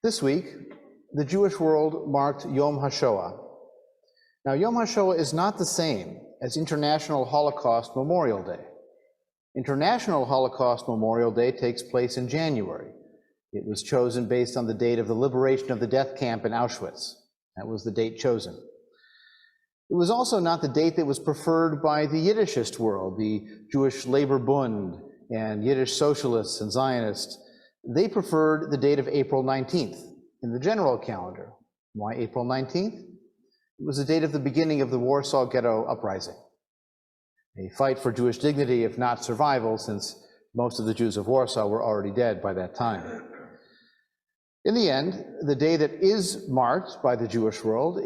This week, the Jewish world marked Yom Hashoah. Now, Yom Hashoah is not the same as International Holocaust Memorial Day. International Holocaust Memorial Day takes place in January. It was chosen based on the date of the liberation of the death camp in Auschwitz. That was the date chosen. It was also not the date that was preferred by the Yiddishist world, the Jewish Labor Bund and Yiddish socialists and Zionists. They preferred the date of April 19th in the general calendar. Why April 19th? It was the date of the beginning of the Warsaw Ghetto Uprising, a fight for Jewish dignity, if not survival, since most of the Jews of Warsaw were already dead by that time. In the end, the day that is marked by the Jewish world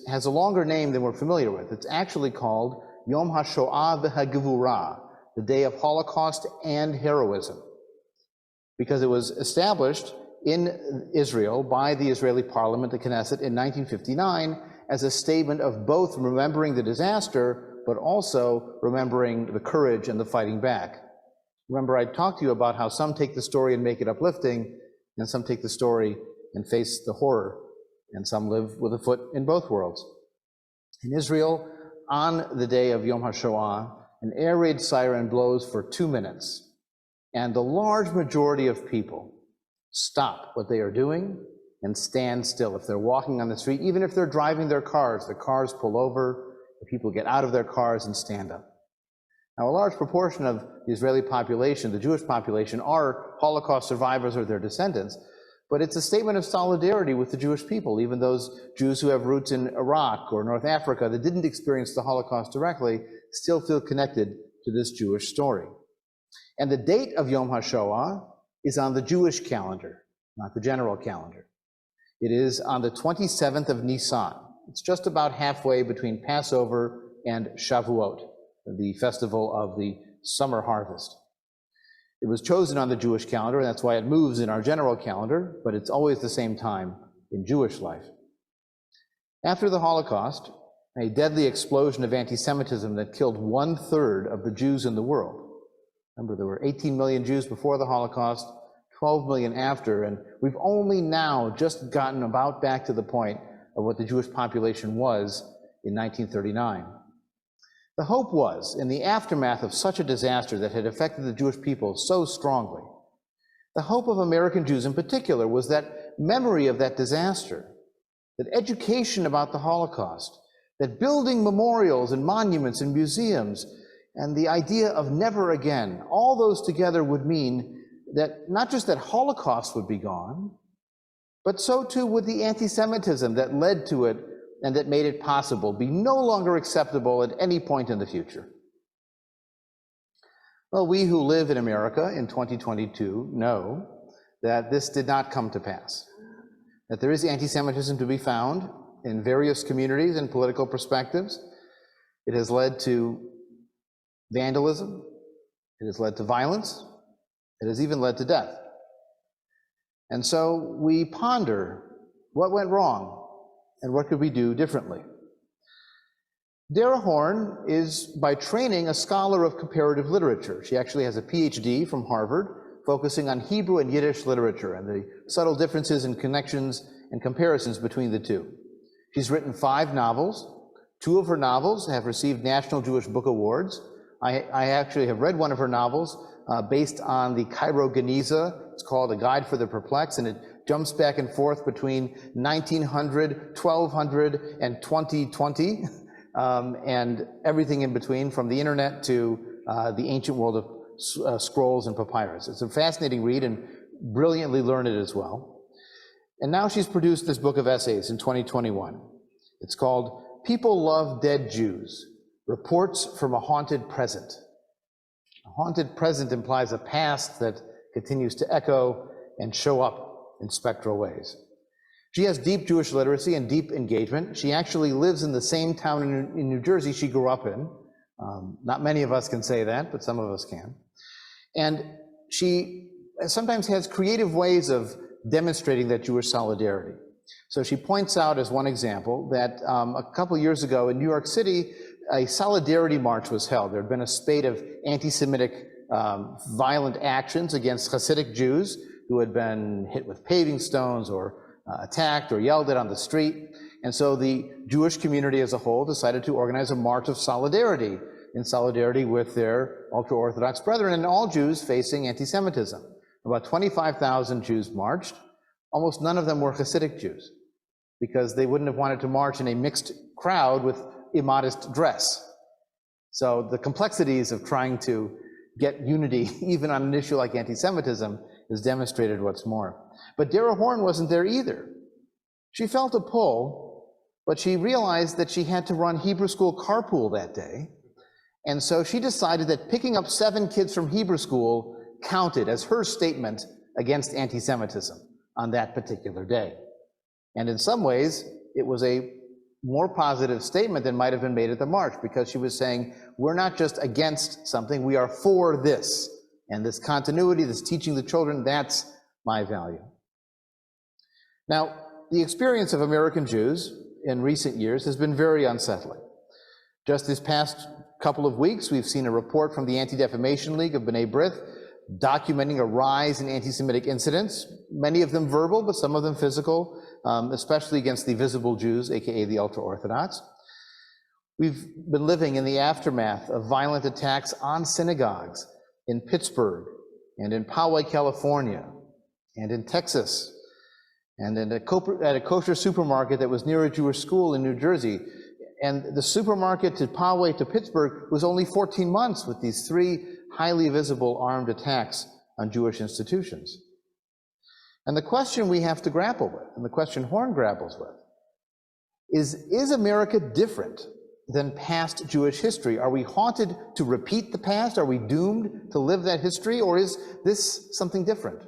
has a longer name than we're familiar with. It's actually called Yom Hashoah v'Hagevurah, the day of Holocaust and heroism, because it was established in Israel by the Israeli parliament, the Knesset, in 1959 as a statement of both remembering the disaster, but also remembering the courage and the fighting back. Remember, I talked to you about how some take the story and make it uplifting, and some take the story and face the horror, and some live with a foot in both worlds. In Israel, on the day of Yom HaShoah, an air raid siren blows for 2 minutes, and the large majority of people stop what they are doing and stand still. If they're walking on the street, even if they're driving their cars, the cars pull over, the people get out of their cars and stand up. Now, a large proportion of the Israeli population, the Jewish population, are Holocaust survivors or their descendants, but it's a statement of solidarity with the Jewish people. Even those Jews who have roots in Iraq or North Africa that didn't experience the Holocaust directly still feel connected to this Jewish story. And the date of Yom HaShoah is on the Jewish calendar, not the general calendar. It is on the 27th of Nisan. It's just about halfway between Passover and Shavuot, the festival of the summer harvest. It was chosen on the Jewish calendar, and that's why it moves in our general calendar, but it's always the same time in Jewish life. After the Holocaust, a deadly explosion of anti-Semitism that killed 1/3 of the Jews in the world. Remember, there were 18 million Jews before the Holocaust, 12 million after, and we've only now just gotten about back to the point of what the Jewish population was in 1939. The hope was, in the aftermath of such a disaster that had affected the Jewish people so strongly, the hope of American Jews in particular was that memory of that disaster, that education about the Holocaust, that building memorials and monuments and museums, and the idea of never again, all those together would mean that not just that Holocaust would be gone, but so too would the anti-Semitism that led to it and that made it possible be no longer acceptable at any point in the future. Well, we who live in America in 2022 know that this did not come to pass, that there is anti-Semitism to be found in various communities and political perspectives. It has led to vandalism, it has led to violence, it has even led to death. And so we ponder what went wrong and what could we do differently. Dara Horn is by training a scholar of comparative literature. She actually has a PhD from Harvard, focusing on Hebrew and Yiddish literature and the subtle differences and connections and comparisons between the two. She's written 5 novels. 2 of her novels have received National Jewish Book Awards. I actually have read one of her novels based on the Cairo Geniza. It's called A Guide for the Perplexed, and it jumps back and forth between 1900, 1200, and 2020, and everything in between, from the internet to the ancient world of scrolls and papyrus. It's a fascinating read and brilliantly learned as well. And now she's produced this book of essays in 2021. It's called People Love Dead Jews, Reports from a Haunted Present. A haunted present implies a past that continues to echo and show up in spectral ways. She has deep Jewish literacy and deep engagement. She actually lives in the same town in New Jersey she grew up in. Not many of us can say that, but some of us can. And she sometimes has creative ways of demonstrating that Jewish solidarity. So she points out, as one example, that a couple years ago in New York City, a solidarity march was held. There had been a spate of anti-Semitic violent actions against Hasidic Jews who had been hit with paving stones or attacked or yelled at on the street. And so the Jewish community as a whole decided to organize a march of solidarity, in solidarity with their ultra-Orthodox brethren and all Jews facing anti-Semitism. About 25,000 Jews marched. Almost none of them were Hasidic Jews, because they wouldn't have wanted to march in a mixed crowd with immodest dress. So the complexities of trying to get unity, even on an issue like anti-Semitism, is demonstrated what's more. But Dara Horn wasn't there either. She felt a pull, but she realized that she had to run Hebrew school carpool that day. And so she decided that picking up 7 kids from Hebrew school counted as her statement against anti-Semitism on that particular day. And in some ways, it was a more positive statement than might have been made at the march, because she was saying, we're not just against something, we are for this. And this continuity, this teaching the children, that's my value. Now, the experience of American Jews in recent years has been very unsettling. Just this past couple of weeks, we've seen a report from the Anti-Defamation League of B'nai B'rith documenting a rise in anti-Semitic incidents, many of them verbal, but some of them physical, especially against the visible Jews, aka the ultra-Orthodox. We've been living in the aftermath of violent attacks on synagogues in Pittsburgh and in Poway, California, and in Texas, and at a kosher supermarket that was near a Jewish school in New Jersey. And the supermarket to Poway to Pittsburgh was only 14 months with these 3 highly visible armed attacks on Jewish institutions. And the question we have to grapple with, and the question Horn grapples with, is America different than past Jewish history? Are we haunted to repeat the past? Are we doomed to live that history? Or is this something different?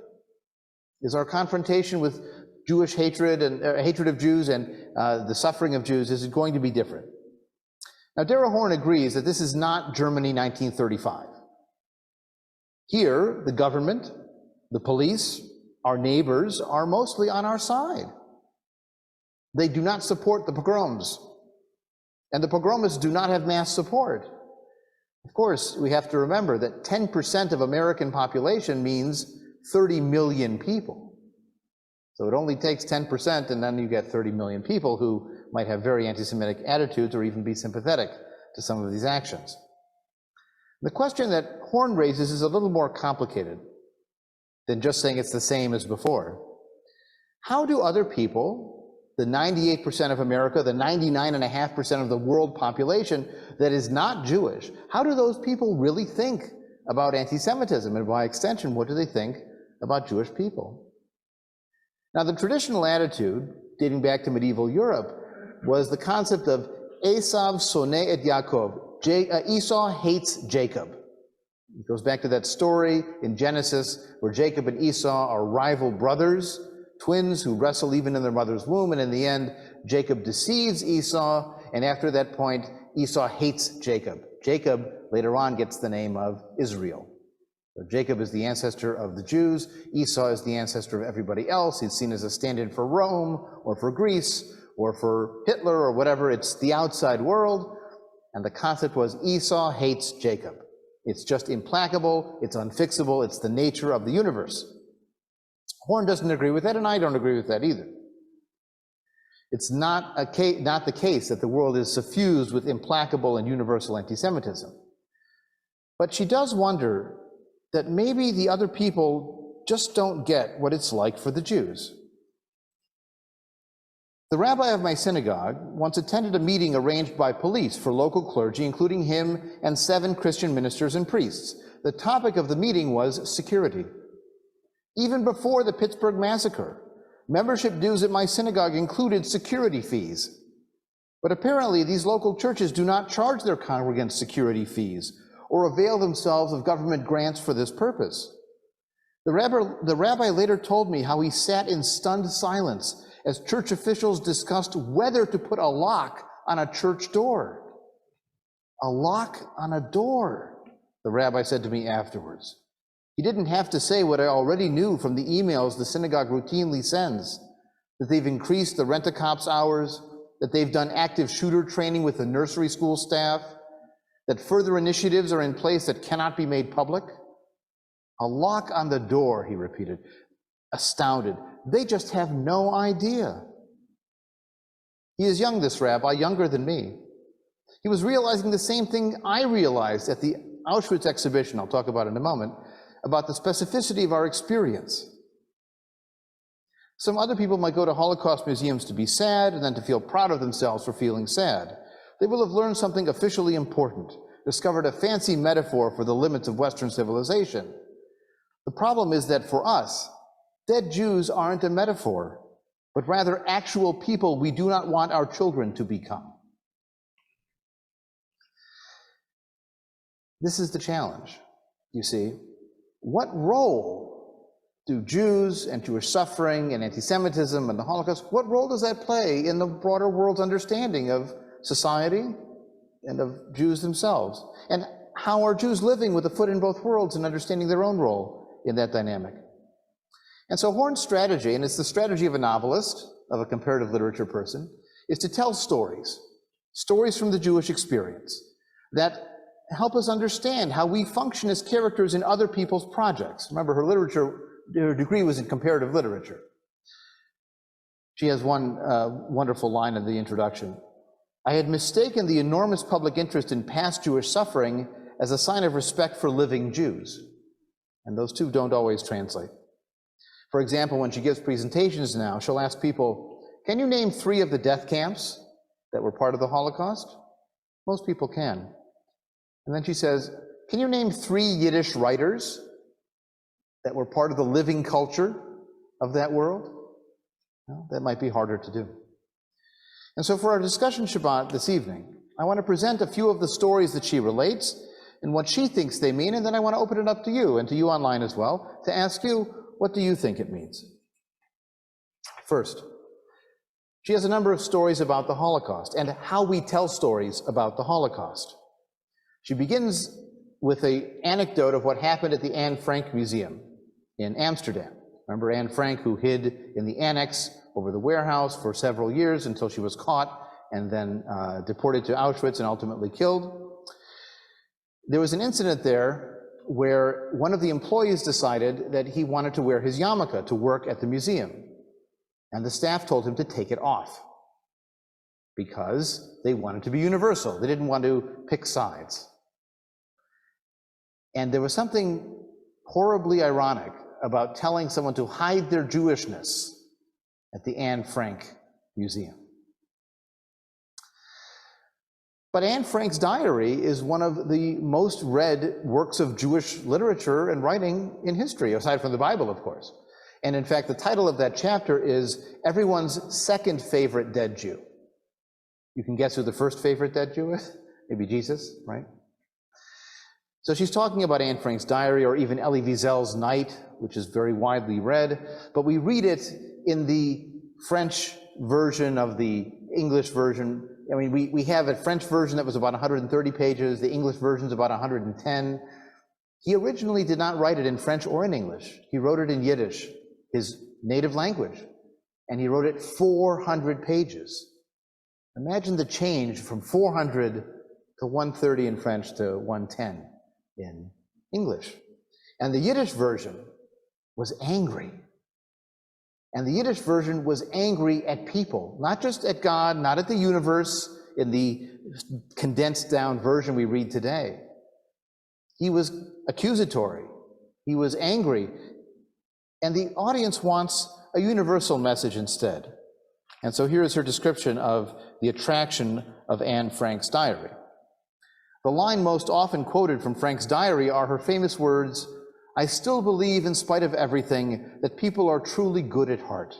Is our confrontation with Jewish hatred and hatred of Jews and the suffering of Jews, is it going to be different? Now, Dara Horn agrees that this is not Germany 1935. Here, the government, the police, our neighbors are mostly on our side. They do not support the pogroms, and the pogromists do not have mass support. Of course, we have to remember that 10% of American population means 30 million people. So it only takes 10%, and then you get 30 million people who might have very anti-Semitic attitudes or even be sympathetic to some of these actions. The question that Horn raises is a little more complicated than just saying it's the same as before. How do other people, the 98% of America, the 99.5% of the world population that is not Jewish, how do those people really think about anti-Semitism? And by extension, what do they think about Jewish people? Now, the traditional attitude, dating back to medieval Europe, was the concept of Esau soneh et Yaakov. Esau hates Jacob. It goes back to that story in Genesis where Jacob and Esau are rival brothers, twins who wrestle even in their mother's womb, and in the end, Jacob deceives Esau, and after that point, Esau hates Jacob. Jacob later on gets the name of Israel. So Jacob is the ancestor of the Jews. Esau is the ancestor of everybody else. He's seen as a stand-in for Rome or for Greece or for Hitler or whatever. It's the outside world. And the concept was Esau hates Jacob. It's just implacable. It's unfixable. It's the nature of the universe. Horn doesn't agree with that, and I don't agree with that either. It's not the case that the world is suffused with implacable and universal anti-Semitism. But she does wonder that maybe the other people just don't get what it's like for the Jews. The rabbi of my synagogue once attended a meeting arranged by police for local clergy, including him and 7 Christian ministers and priests. The topic of the meeting was security. Even before the Pittsburgh massacre, membership dues at my synagogue included security fees. But apparently these local churches do not charge their congregants security fees or avail themselves of government grants for this purpose. The rabbi later told me how he sat in stunned silence as church officials discussed whether to put a lock on a church door. A lock on a door, the rabbi said to me afterwards. He didn't have to say what I already knew from the emails the synagogue routinely sends, that they've increased the rent-a-cops hours, that they've done active shooter training with the nursery school staff, that further initiatives are in place that cannot be made public. A lock on the door, he repeated. astounded. They just have no idea. He is young, this rabbi, younger than me. He was realizing the same thing I realized at the Auschwitz exhibition, I'll talk about in a moment, about the specificity of our experience. Some other people might go to Holocaust museums to be sad and then to feel proud of themselves for feeling sad. They will have learned something officially important, discovered a fancy metaphor for the limits of Western civilization. The problem is that for us, dead Jews aren't a metaphor, but rather actual people we do not want our children to become. This is the challenge, you see. What role do Jews and Jewish suffering and anti-Semitism and the Holocaust, what role does that play in the broader world's understanding of society and of Jews themselves? And how are Jews living with a foot in both worlds and understanding their own role in that dynamic? And so Horn's strategy, and it's the strategy of a novelist, of a comparative literature person, is to tell stories from the Jewish experience that help us understand how we function as characters in other people's projects. Remember, her degree was in comparative literature. She has one wonderful line in the introduction. I had mistaken the enormous public interest in past Jewish suffering as a sign of respect for living Jews. And those two don't always translate. For example, when she gives presentations now, she'll ask people, can you name 3 of the death camps that were part of the Holocaust? Most people can. And then she says, can you name 3 Yiddish writers that were part of the living culture of that world? Well, that might be harder to do. And so for our discussion Shabbat this evening, I want to present a few of the stories that she relates and what she thinks they mean, and then I want to open it up to you and to you online as well to ask you, what do you think it means? First, she has a number of stories about the Holocaust and how we tell stories about the Holocaust. She begins with an anecdote of what happened at the Anne Frank Museum in Amsterdam. Remember Anne Frank, who hid in the annex over the warehouse for several years until she was caught and then deported to Auschwitz and ultimately killed. There was an incident there where one of the employees decided that he wanted to wear his yarmulke to work at the museum. And the staff told him to take it off because they wanted to be universal. They didn't want to pick sides. And there was something horribly ironic about telling someone to hide their Jewishness at the Anne Frank Museum. But Anne Frank's diary is one of the most read works of Jewish literature and writing in history, aside from the Bible, of course. And in fact, the title of that chapter is Everyone's Second Favorite Dead Jew. You can guess who the first favorite dead Jew is? Maybe Jesus, right? So she's talking about Anne Frank's diary, or even Elie Wiesel's Night, which is very widely read, but we read it in the French version of the English version. I mean, we have a French version that was about 130 pages, the English version is about 110. He originally did not write it in French or in English. He wrote it in Yiddish, his native language, and he wrote it 400 pages. Imagine the change from 400 to 130 in French to 110 in English. And the Yiddish version was angry. And the Yiddish version was angry at people, not just at God, not at the universe in the condensed down version we read today. He was accusatory. He was angry. And the audience wants a universal message instead. And so here is her description of the attraction of Anne Frank's diary. The line most often quoted from Frank's diary are her famous words, "I still believe, in spite of everything, that people are truly good at heart."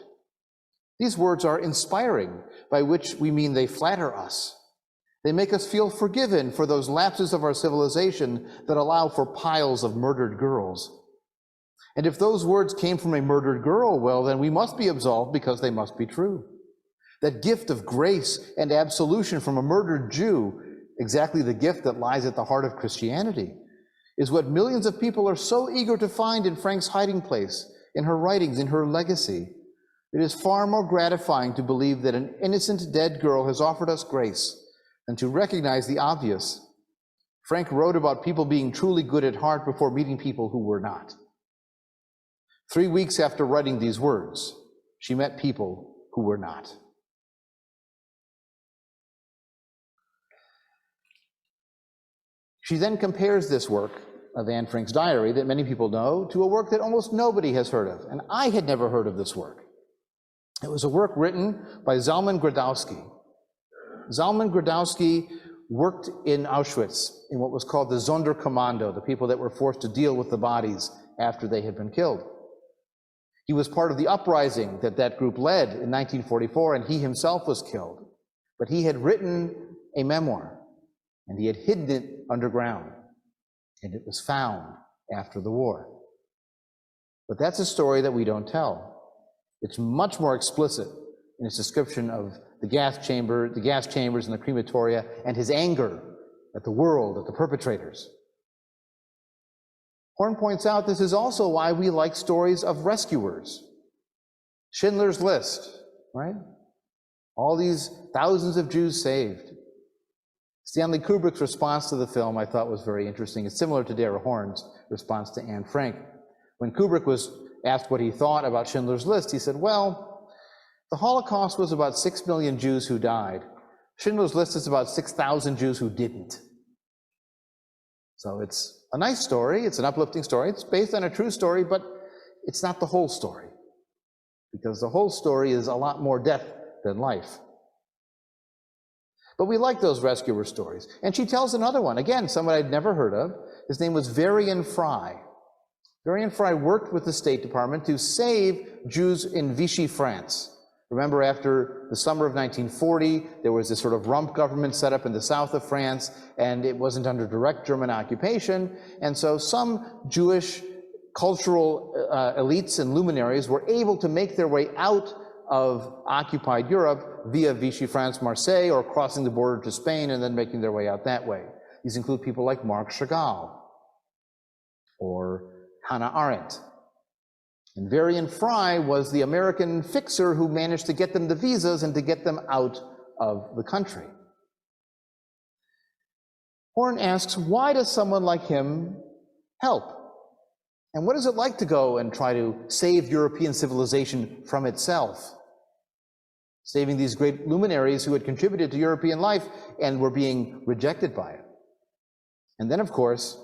These words are inspiring, by which we mean they flatter us. They make us feel forgiven for those lapses of our civilization that allow for piles of murdered girls. And if those words came from a murdered girl, well, then we must be absolved because they must be true. That gift of grace and absolution from a murdered Jew, exactly the gift that lies at the heart of Christianity, is what millions of people are so eager to find in Frank's hiding place, in her writings, in her legacy. It is far more gratifying to believe that an innocent dead girl has offered us grace than to recognize the obvious. Frank wrote about people being truly good at heart before meeting people who were not. 3 weeks after writing these words, she met people who were not. She then compares this work of Anne Frank's diary that many people know to a work that almost nobody has heard of, and I had never heard of this work. It was a work written by Zalman Gradowski. Zalman Gradowski worked in Auschwitz in what was called the Zetter Commando, the people that were forced to deal with the bodies after they had been killed. He was part of the uprising that group led in 1944, and he himself was killed. But he had written a memoir, and he had hidden it underground, and it was found after the war. But that's a story that we don't tell. It's much more explicit in its description of the gas chambers and the crematoria, and his anger at the world, at the perpetrators. Horn points out this is also why we like stories of rescuers. Schindlers List, right? All these thousands of Jews saved. Stanley Kubrick's response to the film I thought was very interesting. It's similar to Dara Horn's response to Anne Frank. When Kubrick was asked what he thought about Schindler's List, he said, well, the Holocaust was about 6 million Jews who died. Schindler's List is about 6,000 Jews who didn't. So it's a nice story, it's an uplifting story, it's based on a true story, but it's not the whole story, because the whole story is a lot more death than life. But we like those rescuer stories. And she tells another one, again, someone I'd never heard of. His name was Varian Fry. Varian Fry worked with the State Department to save Jews in Vichy, France. Remember, after the summer of 1940, there was this sort of rump government set up in the south of France, and it wasn't under direct German occupation. And so some Jewish cultural elites and luminaries were able to make their way out of occupied Europe via Vichy, France, Marseille, or crossing the border to Spain and then making their way out that way. These include people like Marc Chagall or Hannah Arendt. And Varian Fry was the American fixer who managed to get them the visas and to get them out of the country. Horn asks, why does someone like him help? And what is it like to go and try to save European civilization from itself? Saving these great luminaries who had contributed to European life and were being rejected by it. And then, of course,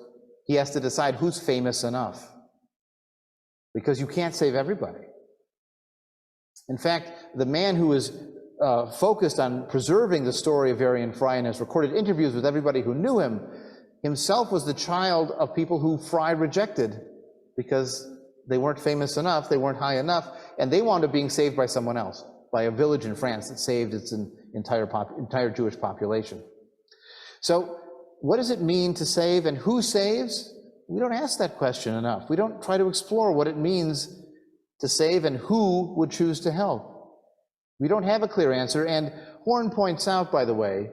he has to decide who's famous enough, because you can't save everybody. In fact, the man who is focused on preserving the story of Varian Fry and has recorded interviews with everybody who knew him, himself was the child of people who Fry rejected because they weren't famous enough, they weren't high enough, and they wound up being saved by someone else, by a village in France that saved its entire Jewish population. So what does it mean to save, and who saves? We don't ask that question enough. We don't try to explore what it means to save and who would choose to help. We don't have a clear answer, and Horn points out, by the way,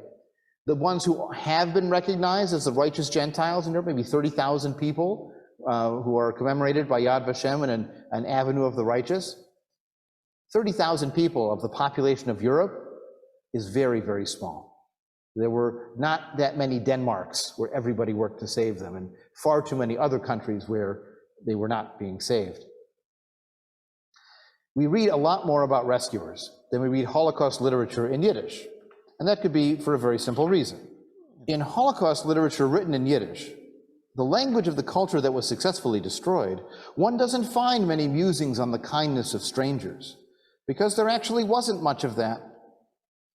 the ones who have been recognized as the righteous Gentiles in Europe, maybe 30,000 people who are commemorated by Yad Vashem and an Avenue of the Righteous. 30,000 people of the population of Europe is very, very small. There were not that many Denmarks where everybody worked to save them, and far too many other countries where they were not being saved. We read a lot more about rescuers than we read Holocaust literature in Yiddish, and that could be for a very simple reason. In Holocaust literature written in Yiddish, the language of the culture that was successfully destroyed, one doesn't find many musings on the kindness of strangers, because there actually wasn't much of that.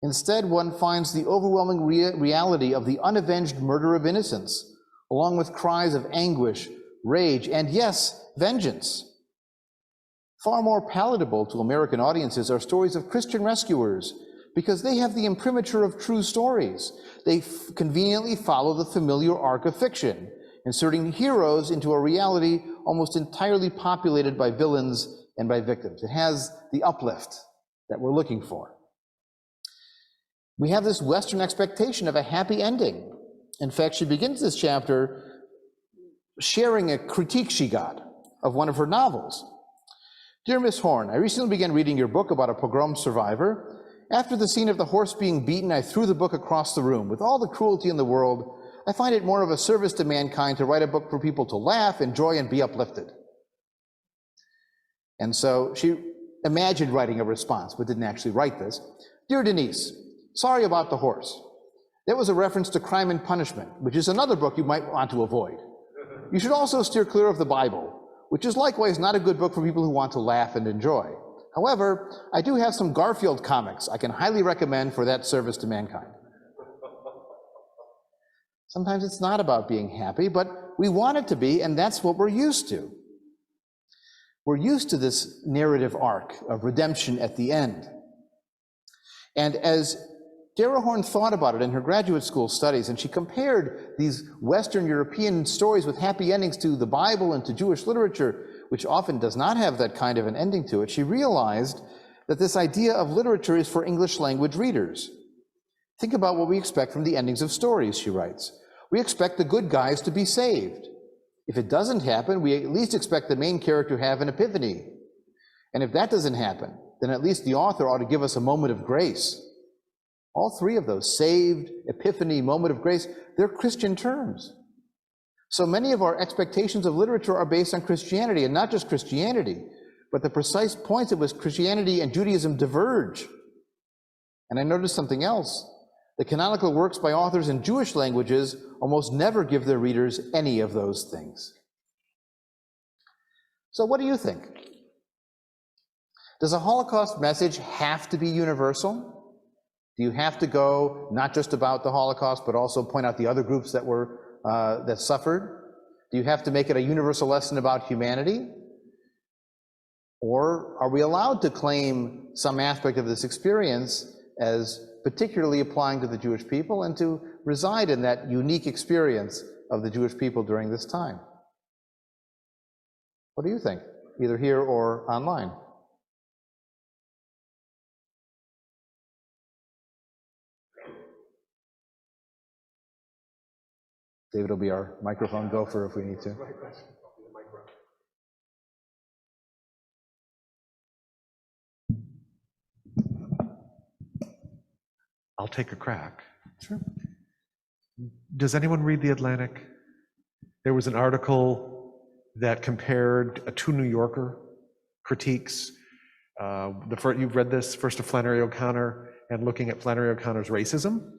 Instead, one finds the overwhelming reality of the unavenged murder of innocents, along with cries of anguish, rage, and yes, vengeance. Far more palatable to American audiences are stories of Christian rescuers, because they have the imprimatur of true stories. They conveniently follow the familiar arc of fiction, inserting heroes into a reality almost entirely populated by villains and by victims. It has the uplift that we're looking for. We have this Western expectation of a happy ending. In fact, she begins this chapter sharing a critique she got of one of her novels. Dear Miss Horn, I recently began reading your book about a pogrom survivor. After the scene of the horse being beaten, I threw the book across the room. With all the cruelty in the world, I find it more of a service to mankind to write a book for people to laugh, enjoy, and be uplifted. And so she imagined writing a response, but didn't actually write this. Dear Denise, sorry about the horse. That was a reference to Crime and Punishment, which is another book you might want to avoid. You should also steer clear of the Bible, which is likewise not a good book for people who want to laugh and enjoy. However, I do have some Garfield comics I can highly recommend for that service to mankind. Sometimes it's not about being happy, but we want it to be, and that's what we're used to. We're used to this narrative arc of redemption at the end. And as Dara Horn thought about it in her graduate school studies, and she compared these Western European stories with happy endings to the Bible and to Jewish literature, which often does not have that kind of an ending to it, she realized that this idea of literature is for English language readers. Think about what we expect from the endings of stories, she writes. We expect the good guys to be saved. If it doesn't happen, we at least expect the main character to have an epiphany. And if that doesn't happen, then at least the author ought to give us a moment of grace. All three of those, saved, epiphany, moment of grace, they're Christian terms. So many of our expectations of literature are based on Christianity, and not just Christianity, but the precise points at which Christianity and Judaism diverge. And I noticed something else. The canonical works by authors in Jewish languages almost never give their readers any of those things. So what do you think? Does a Holocaust message have to be universal? Do you have to go not just about the Holocaust, but also point out the other groups that were that suffered? Do you have to make it a universal lesson about humanity? Or are we allowed to claim some aspect of this experience as particularly applying to the Jewish people and to reside in that unique experience of the Jewish people during this time? What do you think, either here or online? David will be our microphone gopher if we need to. I'll take a crack. Sure. Does anyone read The Atlantic? There was an article that compared two New Yorker critiques. You've read this, first of Flannery O'Connor, and looking at Flannery O'Connor's racism,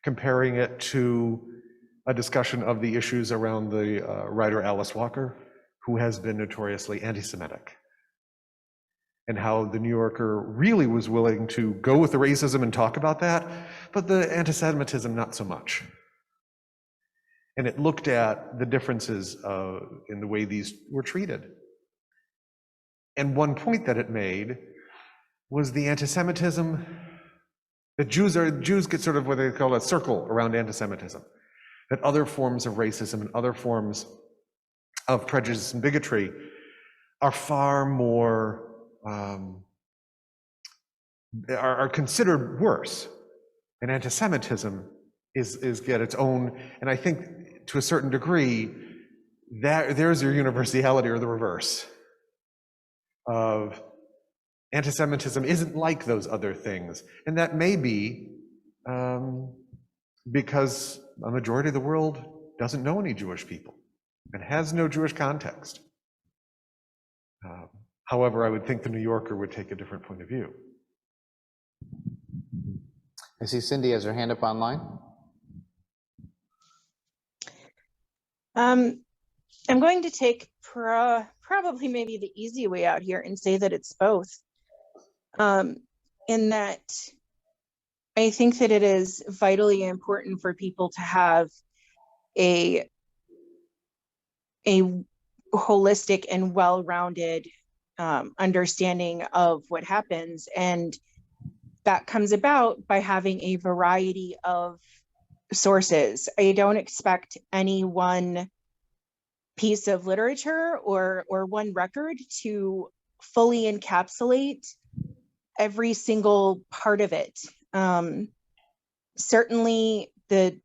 comparing it to a discussion of the issues around the writer Alice Walker, who has been notoriously anti-Semitic, and how the New Yorker really was willing to go with the racism and talk about that, but the anti-Semitism not so much. And it looked at the differences in the way these were treated. And one point that it made was the anti-Semitism, that Jews get sort of what they call a circle around anti-Semitism, that other forms of racism and other forms of prejudice and bigotry are far more, are considered worse. And anti-Semitism is get its own, and I think to a certain degree, that there's your universality, or the reverse of anti-Semitism isn't like those other things. And that may be because a majority of the world doesn't know any Jewish people and has no Jewish context. However, I would think the New Yorker would take a different point of view. I see Cindy has her hand up online. I'm going to take probably maybe the easy way out here and say that it's both. In that I think that it is vitally important for people to have a holistic and well-rounded understanding of what happens. And that comes about by having a variety of sources. I don't expect any one piece of literature or one record to fully encapsulate every single part of it. Certainly the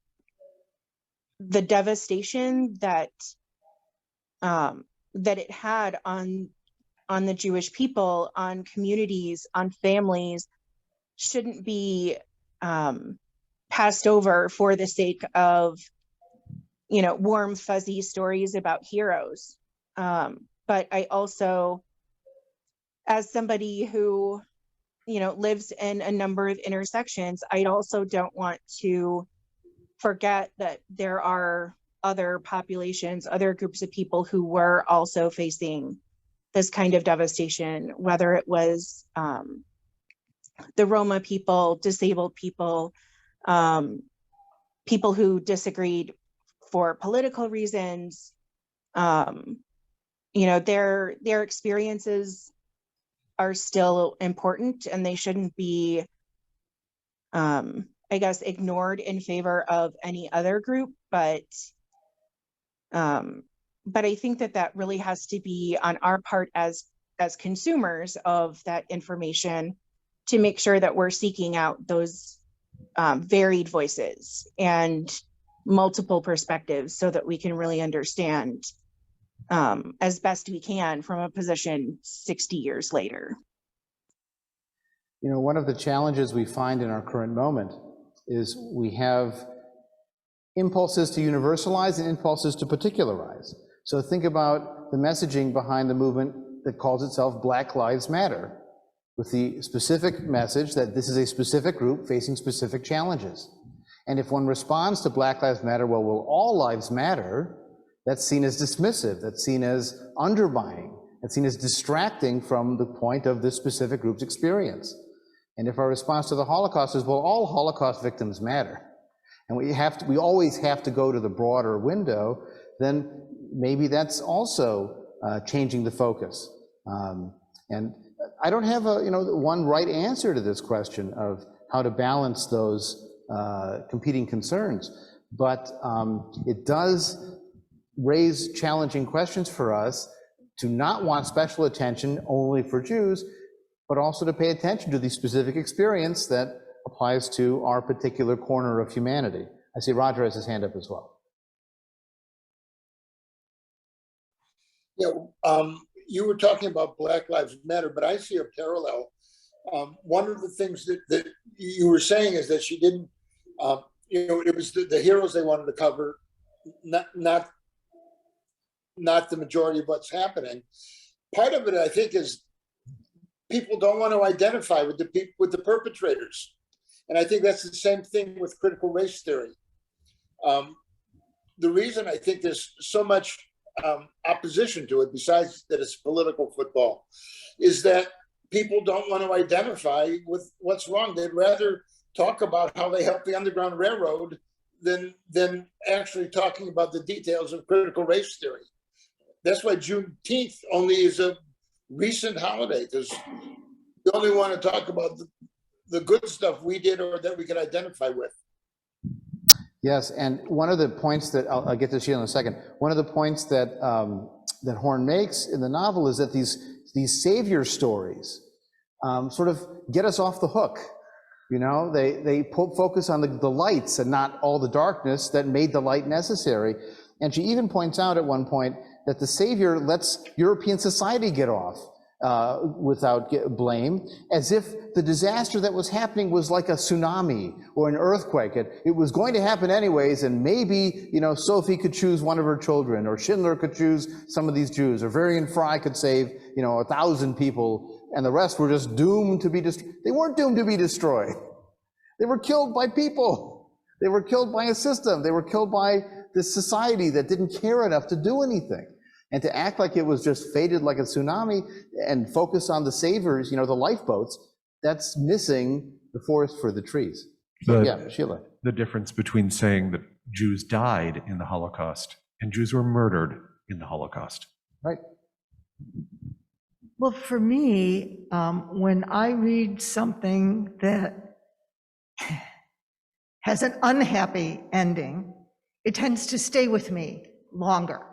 devastation that it had on the Jewish people, on communities, on families, shouldn't be passed over for the sake of, warm, fuzzy stories about heroes. but I also, as somebody who, lives in a number of intersections, I also don't want to forget that there are other populations, other groups of people who were also facing this kind of devastation, whether it was the Roma people, disabled people, people who disagreed for political reasons. Their experiences are still important, and they shouldn't be, ignored in favor of any other group. But I think that really has to be on our part as consumers of that information, to make sure that we're seeking out those varied voices and multiple perspectives, so that we can really understand as best we can from a position 60 years later. One of the challenges we find in our current moment is we have impulses to universalize and impulses to particularize. So think about the messaging behind the movement that calls itself Black Lives Matter, with the specific message that this is a specific group facing specific challenges. And if one responds to Black Lives Matter, well, all lives matter, that's seen as dismissive, that's seen as undermining, that's seen as distracting from the point of this specific group's experience. And if our response to the Holocaust is, well, all Holocaust victims matter, and we always have to go to the broader window, then maybe that's also changing the focus. And I don't have one right answer to this question of how to balance those competing concerns, but it does raise challenging questions for us to not want special attention only for Jews, but also to pay attention to the specific experience that applies to our particular corner of humanity. I see Roger has his hand up as well. Yeah, you were talking about Black Lives Matter, but I see a parallel. One of the things that you were saying is that she didn't, it was the heroes they wanted to cover, not the majority of what's happening. Part of it, I think, is people don't want to identify with the perpetrators. And I think that's the same thing with critical race theory. The reason I think there's so much opposition to it, besides that it's political football, is that people don't want to identify with what's wrong. They'd rather talk about how they helped the Underground Railroad than actually talking about the details of critical race theory. That's why Juneteenth only is a recent holiday, because we only want to talk about the good stuff we did or that we could identify with. Yes, and one of the points that, I'll get to Sheila in a second, one of the points that that Horn makes in the novel is that these savior stories sort of get us off the hook. They focus on the lights and not all the darkness that made the light necessary. And she even points out at one point that the savior lets European society get off without blame, as if the disaster that was happening was like a tsunami or an earthquake. It was going to happen anyways, and maybe, Sophie could choose one of her children, or Schindler could choose some of these Jews, or Varian Fry could save, 1,000 people, and the rest were just doomed to be destroyed. They weren't doomed to be destroyed. They were killed by people. They were killed by a system. They were killed by this society that didn't care enough to do anything. And to act like it was just fated like a tsunami and focus on the savers, the lifeboats, that's missing the forest for the trees. So, yeah, Sheila. The difference between saying that Jews died in the Holocaust and Jews were murdered in the Holocaust. Right. Well, for me, when I read something that has an unhappy ending, it tends to stay with me longer.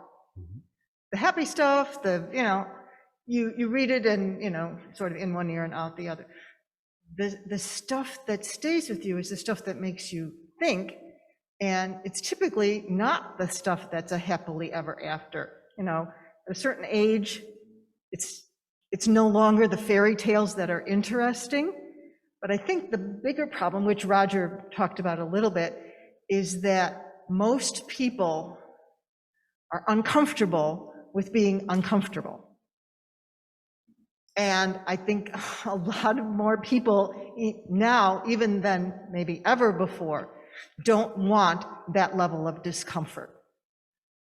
The happy stuff, you read it and, sort of in one ear and out the other. The stuff that stays with you is the stuff that makes you think, and it's typically not the stuff that's a happily ever after. At a certain age, it's no longer the fairy tales that are interesting. But I think the bigger problem, which Roger talked about a little bit, is that most people are uncomfortable with being uncomfortable. And I think a lot of more people now, even than maybe ever before, don't want that level of discomfort.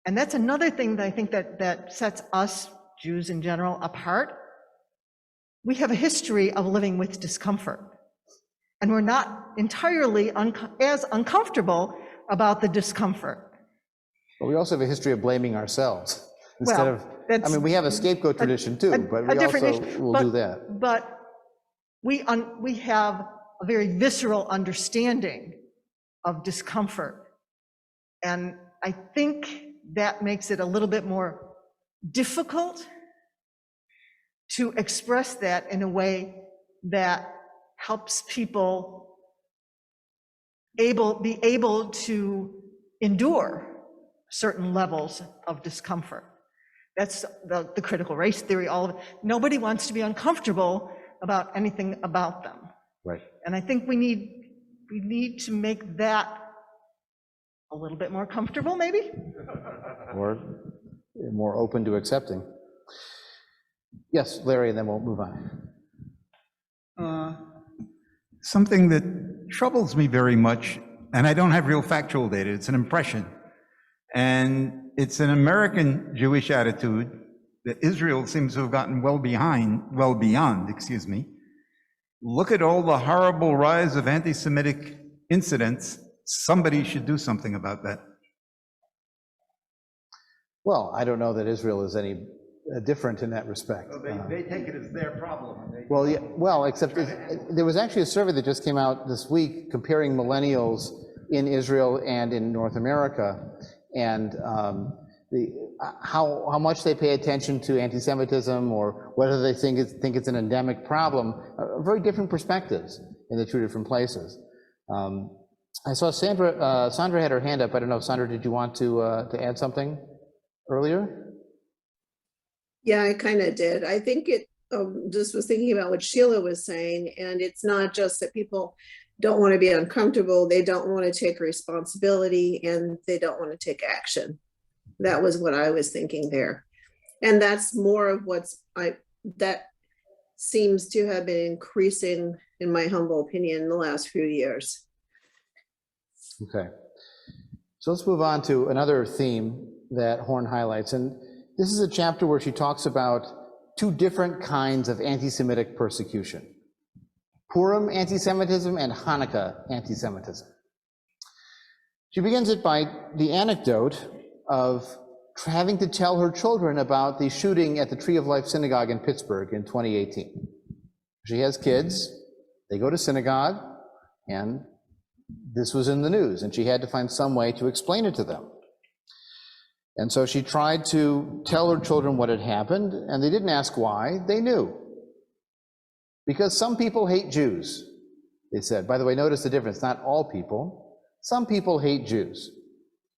And that's another thing that I think that sets us, Jews in general, apart. We have a history of living with discomfort. And we're not entirely as uncomfortable about the discomfort. But we also have a history of blaming ourselves. Instead Well, of, I that's mean, we have a scapegoat tradition too, but we different also issue. will do that. But we have a very visceral understanding of discomfort. And I think that makes it a little bit more difficult to express that in a way that helps people be able to endure certain levels of discomfort. That's the critical race theory, all of it. Nobody wants to be uncomfortable about anything about them. Right. And I think we need to make that a little bit more comfortable, maybe? Or more open to accepting. Yes, Larry, and then we'll move on. Something that troubles me very much, and I don't have real factual data, it's an impression. And it's an American Jewish attitude that Israel seems to have gotten well beyond, excuse me. Look at all the horrible rise of anti-Semitic incidents. Somebody should do something about that. Well, I don't know that Israel is any different in that respect. Well, they take it as their problem. Well, yeah, well, except there was actually a survey that just came out this week comparing millennials in Israel and in North America, and how much they pay attention to anti-Semitism, or whether they think it's an endemic problem. Very different perspectives in the two different places. I saw Sandra had her hand up. I don't know, Sandra, did you want to add something earlier? Yeah, I kind of did. I think it just was thinking about what Sheila was saying, and it's not just that people don't want to be uncomfortable, they don't want to take responsibility, and they don't want to take action. That was what I was thinking there. And that's more of that seems to have been increasing, in my humble opinion, in the last few years. Okay. So let's move on to another theme that Horn highlights. And this is a chapter where she talks about two different kinds of anti-Semitic persecution: Purim anti-Semitism and Hanukkah anti-Semitism. She begins it by the anecdote of having to tell her children about the shooting at the Tree of Life Synagogue in Pittsburgh in 2018. She has kids, they go to synagogue, and this was in the news, and she had to find some way to explain it to them. And so she tried to tell her children what had happened, and they didn't ask why, they knew. Because some people hate Jews, they said. By the way, notice the difference, not all people. Some people hate Jews.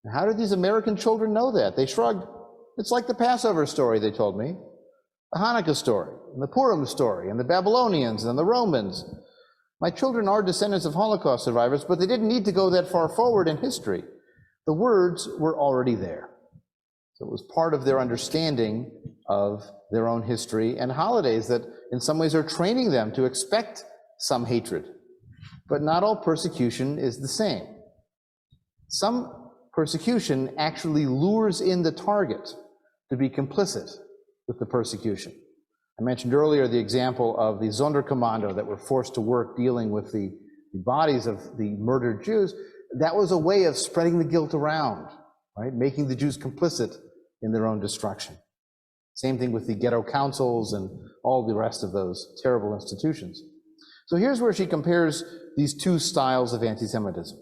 And how did these American children know that? They shrugged. It's like the Passover story, they told me, the Hanukkah story, and the Purim story, and the Babylonians, and the Romans. My children are descendants of Holocaust survivors, but they didn't need to go that far forward in history. The words were already there. So it was part of their understanding of their own history and holidays that in some ways are training them to expect some hatred. But not all persecution is the same. Some persecution actually lures in the target to be complicit with the persecution. I mentioned earlier the example of the Zetter Commando that were forced to work dealing with the bodies of the murdered Jews. That was a way of spreading the guilt around, right? Making the Jews complicit in their own destruction. Same thing with the ghetto councils and all the rest of those terrible institutions. So here's where she compares these two styles of anti-Semitism.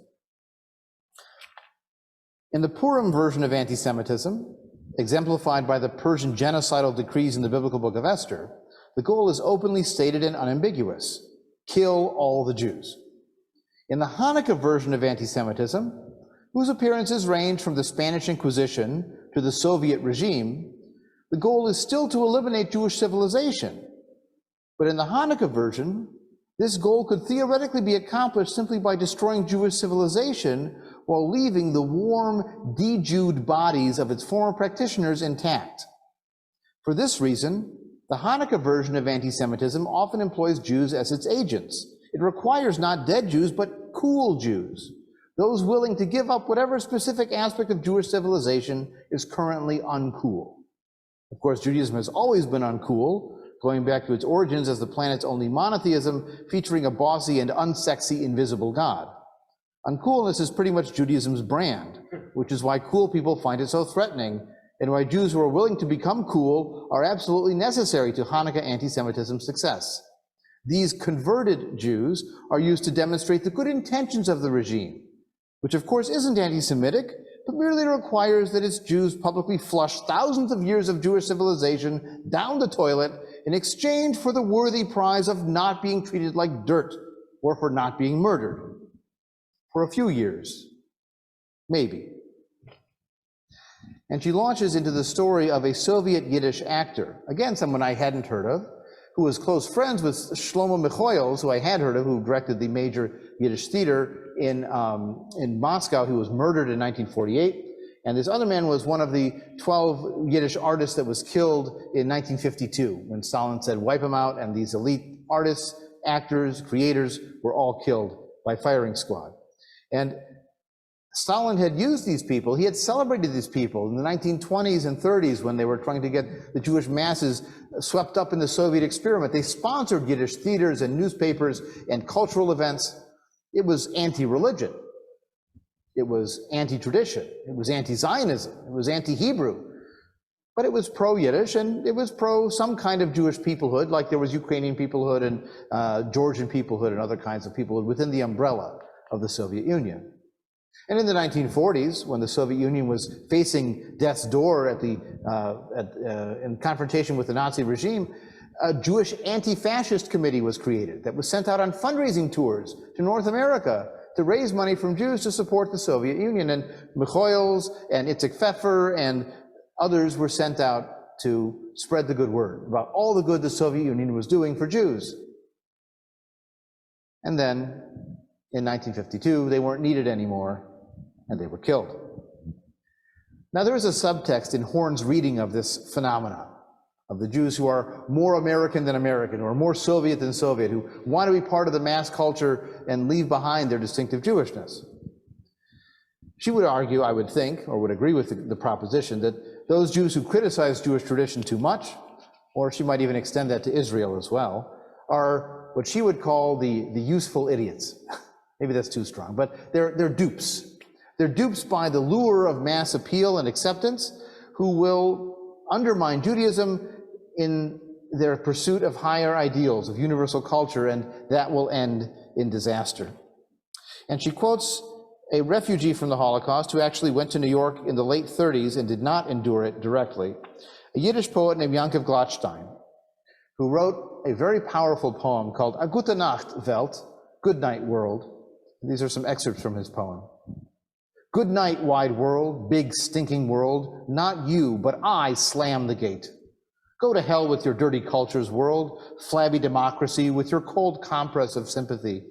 In the Purim version of anti-Semitism, exemplified by the Persian genocidal decrees in the biblical book of Esther, the goal is openly stated and unambiguous: kill all the Jews. In the Hanukkah version of anti-Semitism, whose appearances range from the Spanish Inquisition to the Soviet regime, the goal is still to eliminate Jewish civilization. But in the Hanukkah version, this goal could theoretically be accomplished simply by destroying Jewish civilization while leaving the warm, de-Jewed bodies of its former practitioners intact. For this reason, the Hanukkah version of anti-Semitism often employs Jews as its agents. It requires not dead Jews, but cool Jews, those willing to give up whatever specific aspect of Jewish civilization is currently uncool. Of course, Judaism has always been uncool, going back to its origins as the planet's only monotheism, featuring a bossy and unsexy invisible God. Uncoolness is pretty much Judaism's brand, which is why cool people find it so threatening, and why Jews who are willing to become cool are absolutely necessary to Hanukkah anti-Semitism's success. These converted Jews are used to demonstrate the good intentions of the regime, which of course isn't anti-Semitic, but merely requires that its Jews publicly flush thousands of years of Jewish civilization down the toilet in exchange for the worthy prize of not being treated like dirt or for not being murdered. For a few years, maybe. And she launches into the story of a Soviet Yiddish actor, again, someone I hadn't heard of, who was close friends with Shlomo Michoels, who I had heard of, who directed the major Yiddish theater in Moscow, who was murdered in 1948. And this other man was one of the 12 Yiddish artists that was killed in 1952, when Stalin said, wipe them out, and these elite artists, actors, creators were all killed by firing squad. And Stalin had used these people, he had celebrated these people in the 1920s and 30s when they were trying to get the Jewish masses swept up in the Soviet experiment. They sponsored Yiddish theaters and newspapers and cultural events. It was anti-religion. It was anti-tradition. It was anti-Zionism. It was anti-Hebrew. But it was pro-Yiddish, and it was pro some kind of Jewish peoplehood, like there was Ukrainian peoplehood and Georgian peoplehood and other kinds of peoplehood within the umbrella of the Soviet Union. And in the 1940s, when the Soviet Union was facing death's door in confrontation with the Nazi regime, a Jewish anti-fascist committee was created that was sent out on fundraising tours to North America to raise money from Jews to support the Soviet Union. And Michoels and Itzik Pfeffer and others were sent out to spread the good word about all the good the Soviet Union was doing for Jews. And then in 1952, they weren't needed anymore, and they were killed. Now, there is a subtext in Horn's reading of this phenomenon, of the Jews who are more American than American, who are more Soviet than Soviet, who want to be part of the mass culture and leave behind their distinctive Jewishness. She would argue, I would think, or would agree with the proposition that those Jews who criticize Jewish tradition too much, or she might even extend that to Israel as well, are what she would call the useful idiots. Maybe that's too strong, but they're dupes. They're dupes by the lure of mass appeal and acceptance, who will undermine Judaism in their pursuit of higher ideals, of universal culture, and that will end in disaster. And she quotes a refugee from the Holocaust who actually went to New York in the late 30s and did not endure it directly, a Yiddish poet named Yankov Gladstein, who wrote a very powerful poem called A Gute Nacht, Welt, Good Night, World. These are some excerpts from his poem. Good night, wide world, big stinking world. Not you, but I slam the gate. Go to hell with your dirty cultures, world, flabby democracy with your cold compress of sympathy.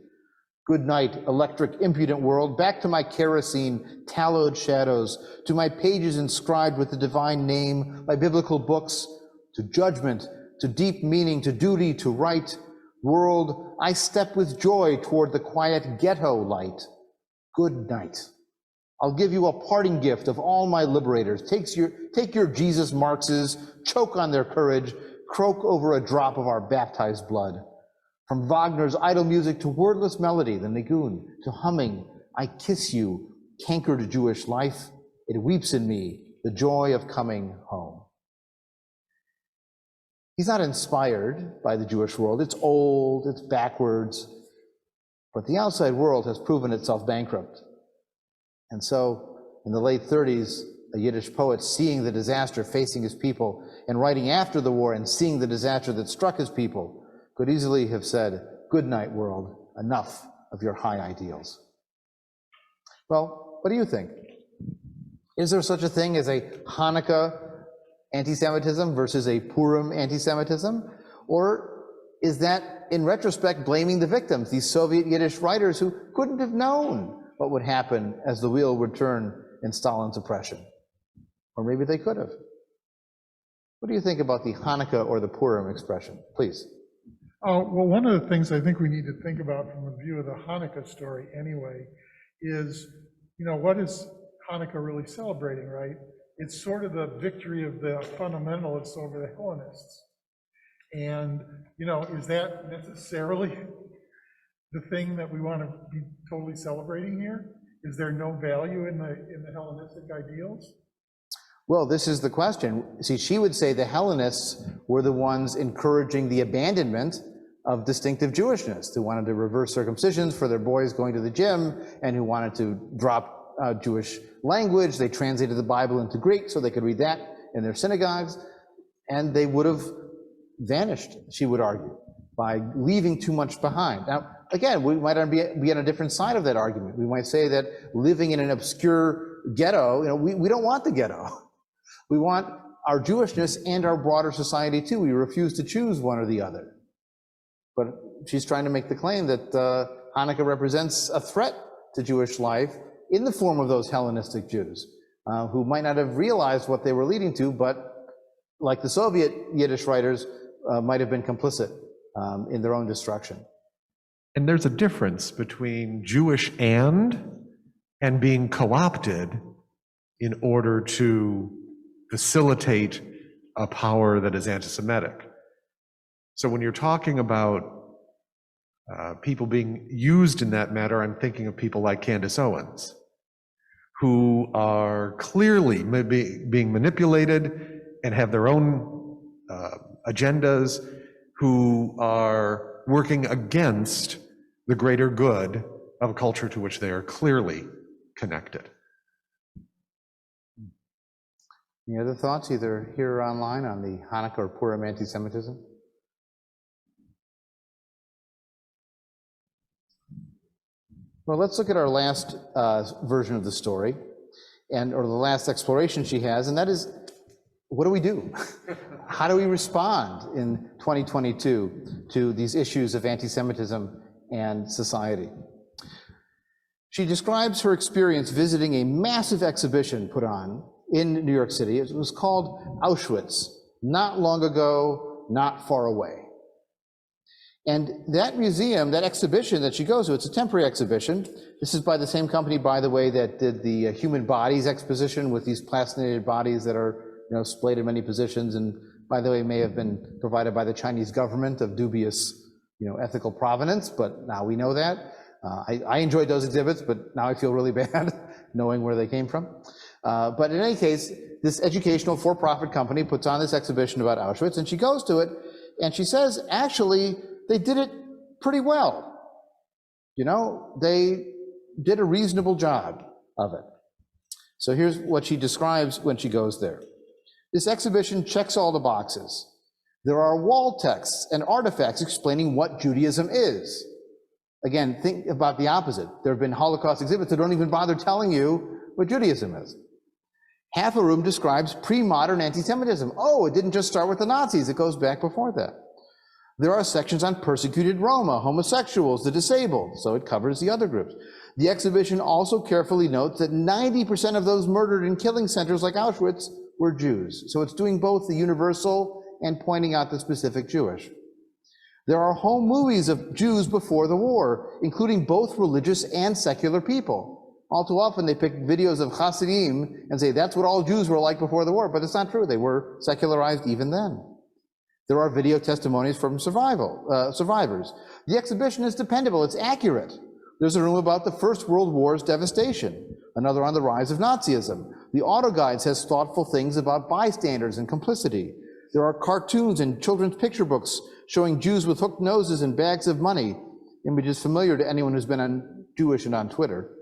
Good night, electric, impudent world, back to my kerosene, tallowed shadows, to my pages inscribed with the divine name, my biblical books, to judgment, to deep meaning, to duty, to right. World, I step with joy toward the quiet ghetto light. Good night. I'll give you a parting gift of all my liberators. Take your Jesus Marxes, choke on their courage, croak over a drop of our baptized blood. From Wagner's idle music to wordless melody, the nigun, to humming, I kiss you, cankered Jewish life. It weeps in me, the joy of coming home. He's not inspired by the Jewish world. It's old, it's backwards, but the outside world has proven itself bankrupt. And so, in the late 30s, a Yiddish poet, seeing the disaster facing his people and writing after the war and seeing the disaster that struck his people, could easily have said, good night, world, enough of your high ideals. Well, what do you think? Is there such a thing as a Hanukkah anti-Semitism versus a Purim anti-Semitism? Or is that, in retrospect, blaming the victims, these Soviet Yiddish writers who couldn't have known what would happen as the wheel would turn in Stalin's oppression? Or maybe they could have. What do you think about the Hanukkah or the Purim expression? Please. Well, one of the things I think we need to think about from the view of the Hanukkah story anyway is, what is Hanukkah really celebrating, right? It's sort of the victory of the fundamentalists over the Hellenists. And, is that necessarily the thing that we want to be totally celebrating here? Is there no value in the Hellenistic ideals? Well, this is the question. See, she would say the Hellenists were the ones encouraging the abandonment of distinctive Jewishness, who wanted to reverse circumcisions for their boys going to the gym and who wanted to drop Jewish language. They translated the Bible into Greek so they could read that in their synagogues, and they would have vanished, she would argue, by leaving too much behind. Now, again, we might be on a different side of that argument. We might say that living in an obscure ghetto, we don't want the ghetto. We want our Jewishness and our broader society too. We refuse to choose one or the other. But she's trying to make the claim that Hanukkah represents a threat to Jewish life in the form of those Hellenistic Jews who might not have realized what they were leading to, but like the Soviet Yiddish writers, might have been complicit in their own destruction. And there's a difference between Jewish and being co-opted in order to facilitate a power that is anti-Semitic. So when you're talking about people being used in that matter, I'm thinking of people like Candace Owens, who are clearly being manipulated and have their own agendas, who are working against the greater good of a culture to which they are clearly connected. Any other thoughts, either here or online, on the Hanukkah or Purim anti-Semitism? Well, let's look at our last version of the story, or the last exploration she has, and that is, what do we do? How do we respond in 2022 to these issues of anti-Semitism and society? She describes her experience visiting a massive exhibition put on in New York City. It was called Auschwitz, not long ago, not far away. And that museum, that exhibition that she goes to, it's a temporary exhibition. This is by the same company, by the way, that did the human bodies exposition with these plastinated bodies that are splayed in many positions, and by the way, may have been provided by the Chinese government of dubious ethical provenance, but now we know that. I enjoyed those exhibits, but now I feel really bad knowing where they came from. But in any case, this educational for-profit company puts on this exhibition about Auschwitz, and she goes to it, and she says, actually, they did it pretty well. They did a reasonable job of it. So here's what she describes when she goes there. This exhibition checks all the boxes. There are wall texts and artifacts explaining what Judaism is. Again, think about the opposite. There have been Holocaust exhibits that don't even bother telling you what Judaism is. Half a room describes pre-modern anti-Semitism. Oh, it didn't just start with the Nazis, it goes back before that. There are sections on persecuted Roma, homosexuals, the disabled, so it covers the other groups. The exhibition also carefully notes that 90% of those murdered in killing centers like Auschwitz were Jews. So it's doing both the universal and pointing out the specific Jewish. There are home movies of Jews before the war, including both religious and secular people. All too often they pick videos of Hasidim and say that's what all Jews were like before the war, but it's not true. They were secularized even then. There are video testimonies from survivors. The exhibition is dependable, it's accurate. There's a room about the First World War's devastation, another on the rise of Nazism. The auto guide says thoughtful things about bystanders and complicity. There are cartoons and children's picture books showing Jews with hooked noses and bags of money, images familiar to anyone who's been on Jewish and on Twitter.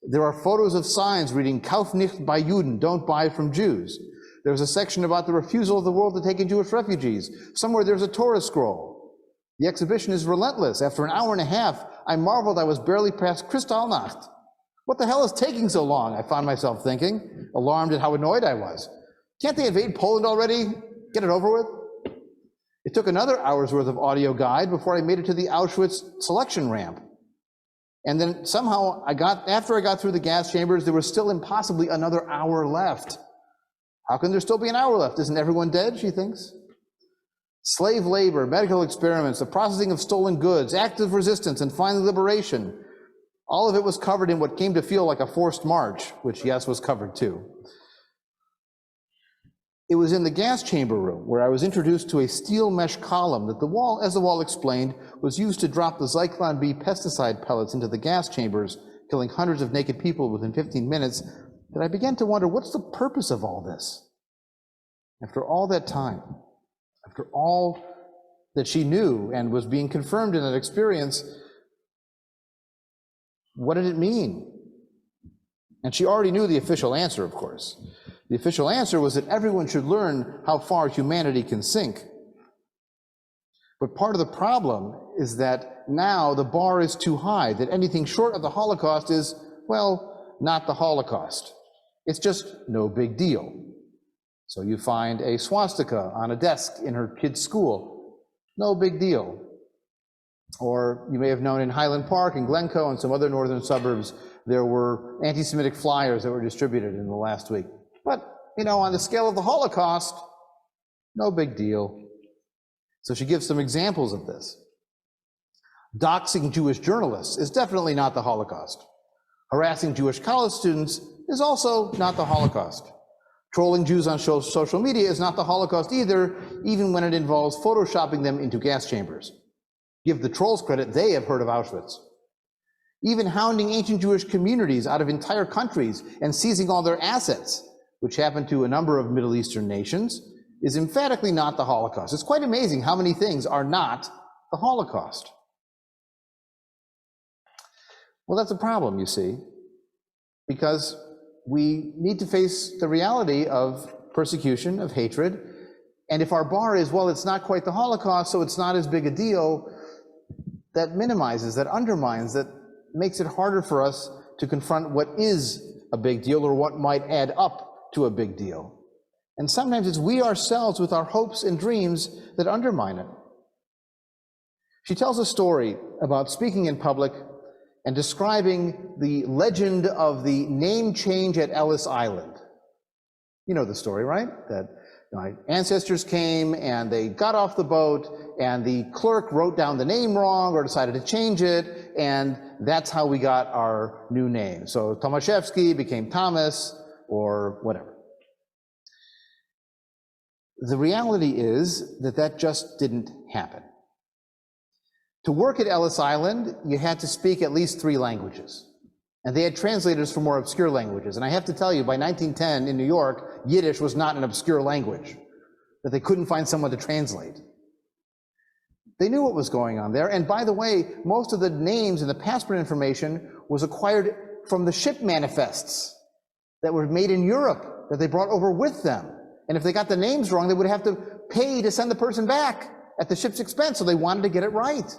There are photos of signs reading, Kauf nicht bei Juden, don't buy from Jews. There's a section about the refusal of the world to take in Jewish refugees. Somewhere there's a Torah scroll. The exhibition is relentless. After an hour and a half, I marveled I was barely past Kristallnacht. What the hell is taking so long? I found myself thinking, alarmed at how annoyed I was. Can't they invade Poland already? Get it over with? It took another hour's worth of audio guide before I made it to the Auschwitz selection ramp. And then somehow after I got through the gas chambers, there was still impossibly another hour left. How can there still be an hour left? Isn't everyone dead, she thinks? Slave labor, medical experiments, the processing of stolen goods, active resistance, and finally liberation. All of it was covered in what came to feel like a forced march, which, yes, was covered too. It was in the gas chamber room where I was introduced to a steel mesh column that the wall, as the wall explained, was used to drop the Zyklon B pesticide pellets into the gas chambers, killing hundreds of naked people within 15 minutes, that I began to wonder, what's the purpose of all this? After all that time, after all that she knew and was being confirmed in that experience, what did it mean? And she already knew the official answer, of course. The official answer was that everyone should learn how far humanity can sink. But part of the problem is that now the bar is too high, that anything short of the Holocaust is, well, not the Holocaust. It's just no big deal. So you find a swastika on a desk in her kid's school. No big deal. Or you may have known in Highland Park and Glencoe and some other northern suburbs, there were anti-Semitic flyers that were distributed in the last week. But, you know, on the scale of the Holocaust, no big deal. So she gives some examples of this. Doxing Jewish journalists is definitely not the Holocaust. Harassing Jewish college students is also not the Holocaust. Trolling Jews on social media is not the Holocaust either, even when it involves photoshopping them into gas chambers. Give the trolls credit, they have heard of Auschwitz. Even hounding ancient Jewish communities out of entire countries and seizing all their assets, which happened to a number of Middle Eastern nations, is emphatically not the Holocaust. It's quite amazing how many things are not the Holocaust. Well, that's a problem, you see, because we need to face the reality of persecution, of hatred, and if our bar is, well, it's not quite the Holocaust, so it's not as big a deal, that minimizes, that undermines, that makes it harder for us to confront what is a big deal or what might add up to a big deal. And sometimes it's we ourselves with our hopes and dreams that undermine it. She tells a story about speaking in public and describing the legend of the name change at Ellis Island. You know the story, right? That my ancestors came and they got off the boat and the clerk wrote down the name wrong or decided to change it, and that's how we got our new name. So Tomaszewski became Thomas or whatever. The reality is that that just didn't happen. To work at Ellis Island, you had to speak at least 3 languages. And they had translators for more obscure languages. And I have to tell you, by 1910 in New York, Yiddish was not an obscure language, that they couldn't find someone to translate. They knew what was going on there. And by the way, most of the names and the passport information was acquired from the ship manifests that were made in Europe, that they brought over with them. And if they got the names wrong, they would have to pay to send the person back at the ship's expense, so they wanted to get it right.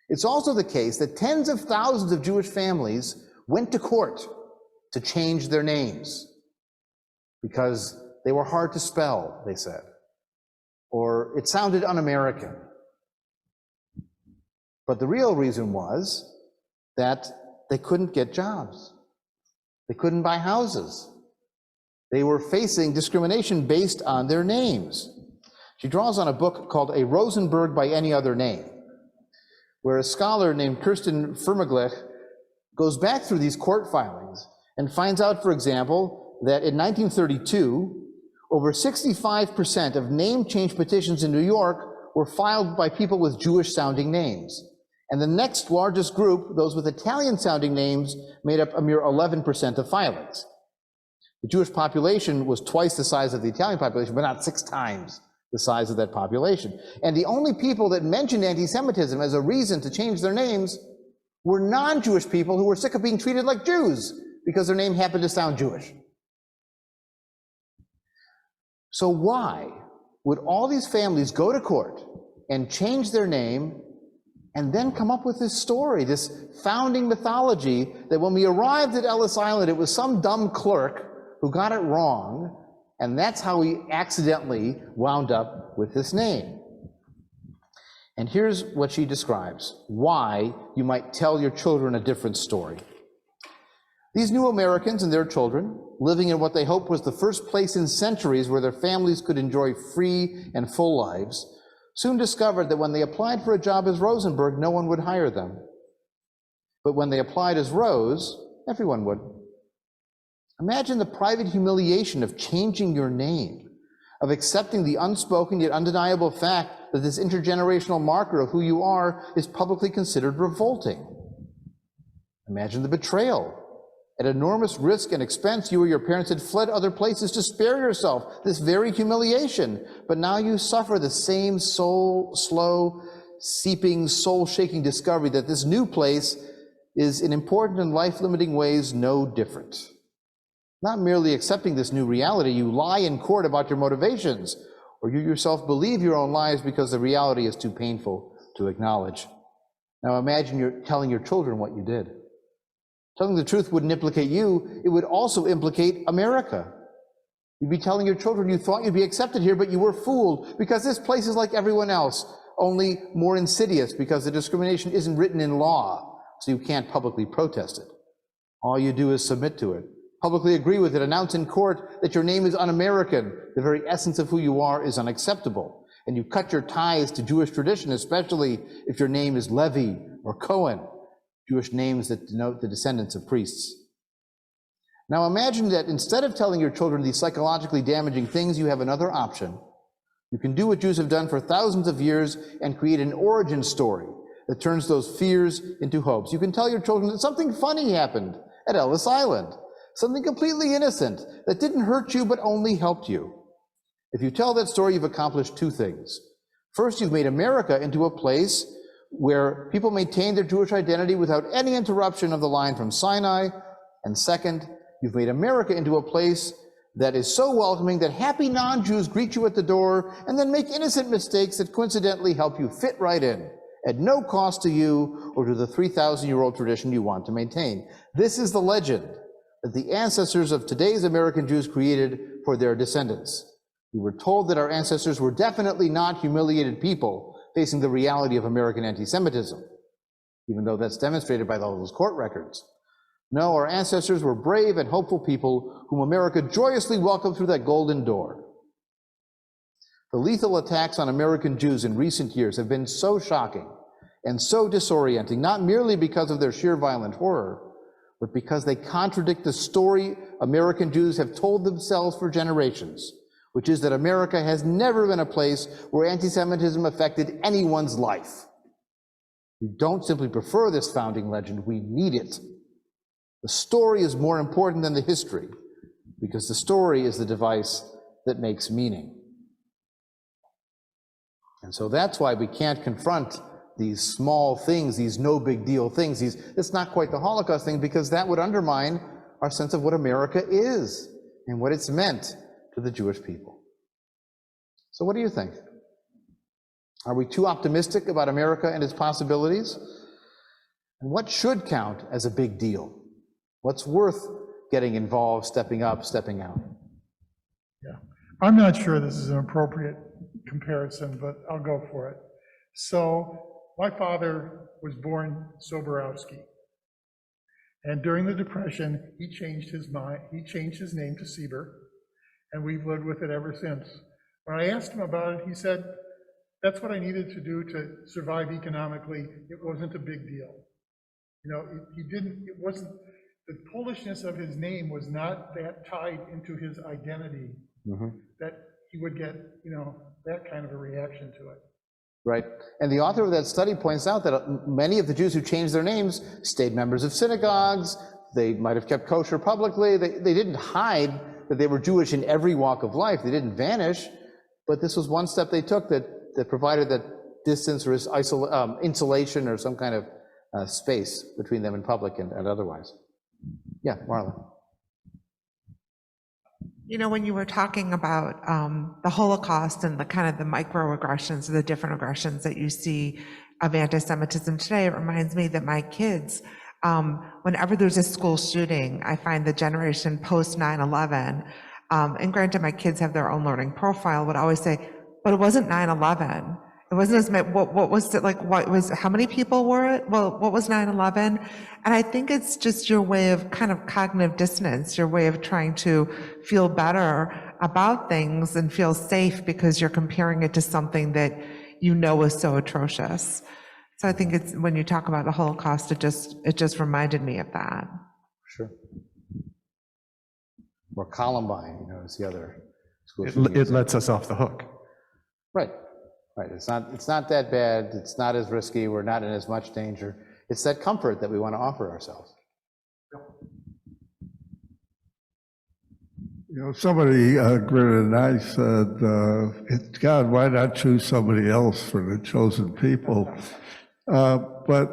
It's also the case that tens of thousands of Jewish families went to court to change their names because they were hard to spell, they said, or it sounded un-American. But the real reason was that they couldn't get jobs. They couldn't buy houses. They were facing discrimination based on their names. She draws on a book called A Rosenberg by Any Other Name, where a scholar named Kirsten Firmaglech goes back through these court filings and finds out, for example, that in 1932, over 65% of name change petitions in New York were filed by people with Jewish-sounding names. And the next largest group, those with Italian-sounding names, made up a mere 11% of filings. The Jewish population was twice the size of the Italian population, but not 6 times the size of that population. And the only people that mentioned anti-Semitism as a reason to change their names were non-Jewish people who were sick of being treated like Jews because their name happened to sound Jewish. So why would all these families go to court and change their name and then come up with this story, this founding mythology that when we arrived at Ellis Island, it was some dumb clerk who got it wrong, and that's how we accidentally wound up with this name. And here's what she describes, why you might tell your children a different story. These new Americans and their children, living in what they hoped was the first place in centuries where their families could enjoy free and full lives, soon discovered that when they applied for a job as Rosenberg, no one would hire them. But when they applied as Rose, everyone would. Imagine the private humiliation of changing your name, of accepting the unspoken yet undeniable fact that this intergenerational marker of who you are is publicly considered revolting. Imagine the betrayal. At enormous risk and expense, you or your parents had fled other places to spare yourself this very humiliation, but now you suffer the same slow, seeping, soul-shaking discovery that this new place is in important and life-limiting ways no different. Not merely accepting this new reality, you lie in court about your motivations, or you yourself believe your own lies because the reality is too painful to acknowledge. Now imagine you're telling your children what you did. Telling the truth wouldn't implicate you, it would also implicate America. You'd be telling your children you thought you'd be accepted here, but you were fooled because this place is like everyone else, only more insidious because the discrimination isn't written in law, so you can't publicly protest it. All you do is submit to it, publicly agree with it, announce in court that your name is un-American, the very essence of who you are is unacceptable, and you cut your ties to Jewish tradition, especially if your name is Levi or Cohen, Jewish names that denote the descendants of priests. Now imagine that instead of telling your children these psychologically damaging things, you have another option. You can do what Jews have done for thousands of years and create an origin story that turns those fears into hopes. You can tell your children that something funny happened at Ellis Island, something completely innocent that didn't hurt you but only helped you. If you tell that story, you've accomplished two things. First, you've made America into a place where people maintain their Jewish identity without any interruption of the line from Sinai. And second, you've made America into a place that is so welcoming that happy non-Jews greet you at the door and then make innocent mistakes that coincidentally help you fit right in, at no cost to you or to the 3,000-year-old tradition you want to maintain. This is the legend that the ancestors of today's American Jews created for their descendants. We were told that our ancestors were definitely not humiliated people facing the reality of American anti-Semitism, even though that's demonstrated by all those court records. No, our ancestors were brave and hopeful people whom America joyously welcomed through that golden door. The lethal attacks on American Jews in recent years have been so shocking and so disorienting, not merely because of their sheer violent horror, but because they contradict the story American Jews have told themselves for generations, which is that America has never been a place where anti-Semitism affected anyone's life. We don't simply prefer this founding legend, we need it. The story is more important than the history, because the story is the device that makes meaning. And so that's why we can't confront these small things, these no big deal things. It's not quite the Holocaust thing, because that would undermine our sense of what America is and what it's meant to the Jewish people. So what do you think? Are we too optimistic about America and its possibilities? And what should count as a big deal? What's worth getting involved, stepping up, stepping out? Yeah, I'm not sure this is an appropriate comparison, but I'll go for it. So my father was born Soborowski. And during the Depression, he changed his name to Sieber, and we've lived with it ever since. When I asked him about it, he said, that's what I needed to do to survive economically. It wasn't a big deal. You know, the Polishness of his name was not that tied into his identity that he would get, that kind of a reaction to it. Right. And the author of that study points out that many of the Jews who changed their names stayed members of synagogues. They might have kept kosher publicly. They didn't hide that they were Jewish in every walk of life. They didn't vanish. But this was one step they took that provided that distance or insulation or some kind of space between them in public and otherwise. Yeah, Marla. When you were talking about the Holocaust and the kind of the microaggressions, the different aggressions that you see of anti-Semitism today, it reminds me that my kids, whenever there's a school shooting, I find the generation post 9/11, and granted my kids have their own learning profile, would always say, but it wasn't 9/11. It wasn't as many. What was it like? What was, how many people were it? Well, what was 9/11? And I think it's just your way of kind of cognitive dissonance, your way of trying to feel better about things and feel safe because you're comparing it to something that you know is so atrocious. So I think it's, when you talk about the Holocaust, it just reminded me of that. Sure. Or Columbine, you know, is the other school. It lets us off the hook. Right, right. It's not that bad. It's not as risky. We're not in as much danger. It's that comfort that we want to offer ourselves. You know, somebody gritted an eye said, God, why not choose somebody else for the chosen people? But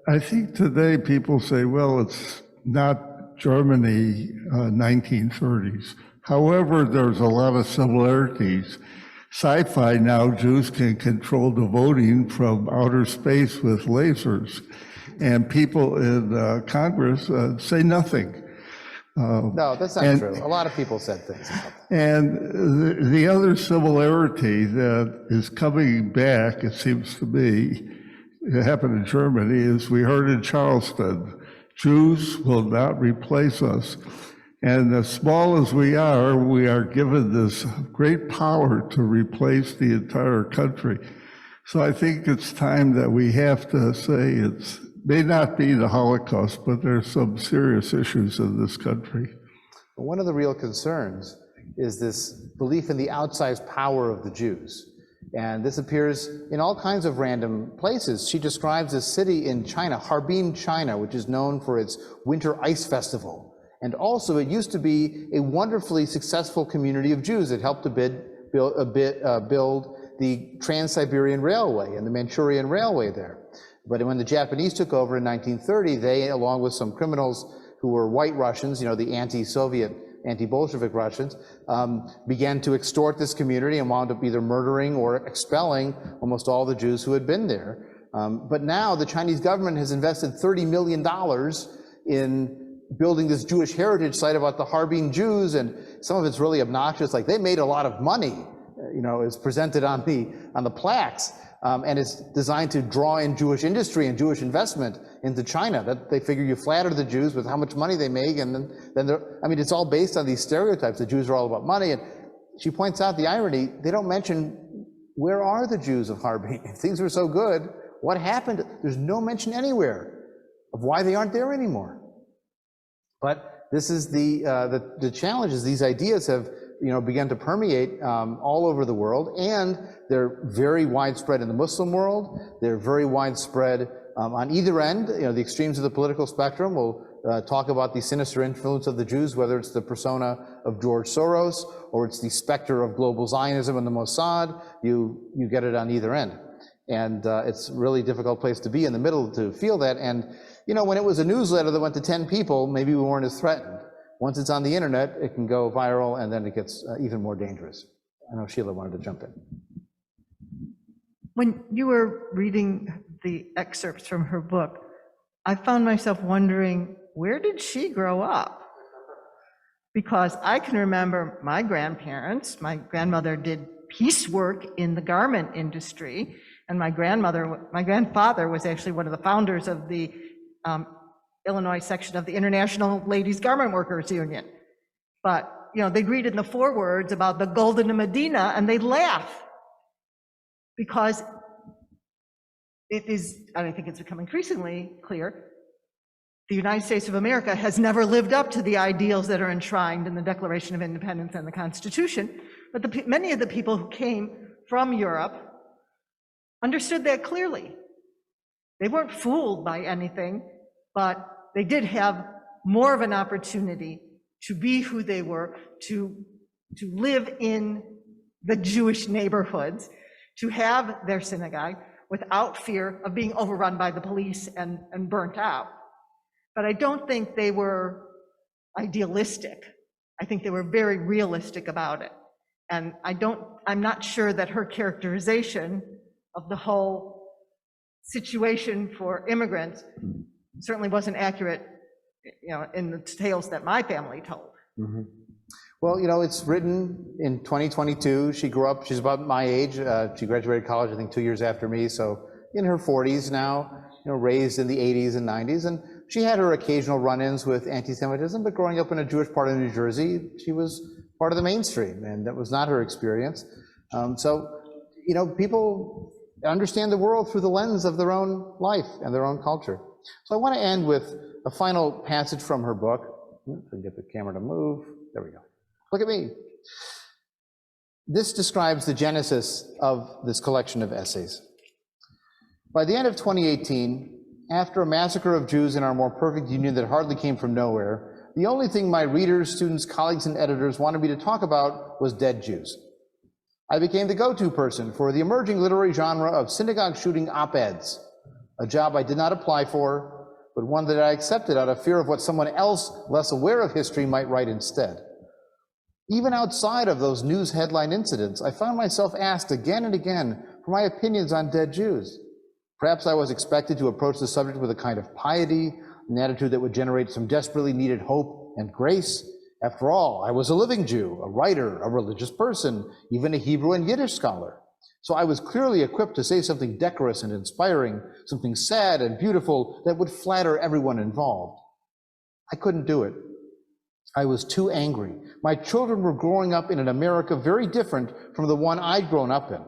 I think today people say, well, it's not Germany 1930s. However, there's a lot of similarities. Sci-fi now, Jews can control the voting from outer space with lasers. And people in Congress say nothing. No, that's not true. A lot of people said things about that. And the other similarity that is coming back, it seems to me, it happened in Germany, is we heard in Charleston, Jews will not replace us. And as small as we are given this great power to replace the entire country. So I think it's time that we have to say it may not be the Holocaust, but there's some serious issues in this country. But one of the real concerns is this belief in the outsized power of the Jews. And this appears in all kinds of random places. She describes a city in China, Harbin, China, which is known for its Winter Ice Festival. And also, it used to be a wonderfully successful community of Jews that helped to build the Trans-Siberian Railway and the Manchurian Railway there. But when the Japanese took over in 1930, they, along with some criminals who were white Russians, you know, the anti-Soviet, anti-Bolshevik Russians, began to extort this community and wound up either murdering or expelling almost all the Jews who had been there. But now the Chinese government has invested $30 million in building this Jewish heritage site about the Harbin Jews, and some of it's really obnoxious. Like, they made a lot of money, you know, is presented on the plaques, and it's designed to draw in Jewish industry and Jewish investment into China. That they figure you flatter the Jews with how much money they make, and then I mean, it's all based on these stereotypes. The Jews are all about money, and she points out the irony. They don't mention, where are the Jews of Harbin? If things were so good, what happened? There's no mention anywhere of why they aren't there anymore. But this is the challenge, is these ideas have, you know, begun to permeate all over the world, and they're very widespread in the Muslim world. They're very widespread on either end, you know, the extremes of the political spectrum. We'll talk about the sinister influence of the Jews, whether it's the persona of George Soros or it's the specter of global Zionism and the Mossad. You get it on either end. And it's a really difficult place to be in the middle to feel that. And, you know, when it was a newsletter that went to 10 people, maybe we weren't as threatened. Once it's on the internet, it can go viral, and then it gets even more dangerous. I know Sheila wanted to jump in. When you were reading the excerpts from her book, I found myself wondering, where did she grow up? Because I can remember my grandparents. My grandmother did piecework in the garment industry, and my grandfather was actually one of the founders of the Illinois section of the International Ladies Garment Workers Union. But, you know, they'd read in the forewords about the Golden Medina and they'd laugh, because it is, and I think it's become increasingly clear, the United States of America has never lived up to the ideals that are enshrined in the Declaration of Independence and the Constitution. But many of the people who came from Europe understood that clearly. They weren't fooled by anything, but they did have more of an opportunity to be who they were, to live in the Jewish neighborhoods, to have their synagogue without fear of being overrun by the police and burnt out. But I don't think they were idealistic. I think they were very realistic about it. And I'm not sure that her characterization of the whole situation for immigrants certainly wasn't accurate, you know, in the tales that my family told. Mm-hmm. Well, you know, it's written in 2022. She grew up, she's about my age. She graduated college, I think, 2 years after me. So in her 40s now, you know, raised in the 80s and 90s. And she had her occasional run-ins with anti-Semitism, but growing up in a Jewish part of New Jersey, she was part of the mainstream, and that was not her experience. So, you know, people understand the world through the lens of their own life and their own culture. So I want to end with a final passage from her book. If I can get the camera to move. There we go. Look at me. This describes the genesis of this collection of essays. By the end of 2018, after a massacre of Jews in our more perfect union that hardly came from nowhere, the only thing my readers, students, colleagues, and editors wanted me to talk about was dead Jews. I became the go-to person for the emerging literary genre of synagogue shooting op-eds, a job I did not apply for, but one that I accepted out of fear of what someone else less aware of history might write instead. Even outside of those news headline incidents, I found myself asked again and again for my opinions on dead Jews. Perhaps I was expected to approach the subject with a kind of piety, an attitude that would generate some desperately needed hope and grace. After all, I was a living Jew, a writer, a religious person, even a Hebrew and Yiddish scholar. So I was clearly equipped to say something decorous and inspiring, something sad and beautiful that would flatter everyone involved. I couldn't do it. I was too angry. My children were growing up in an America very different from the one I'd grown up in,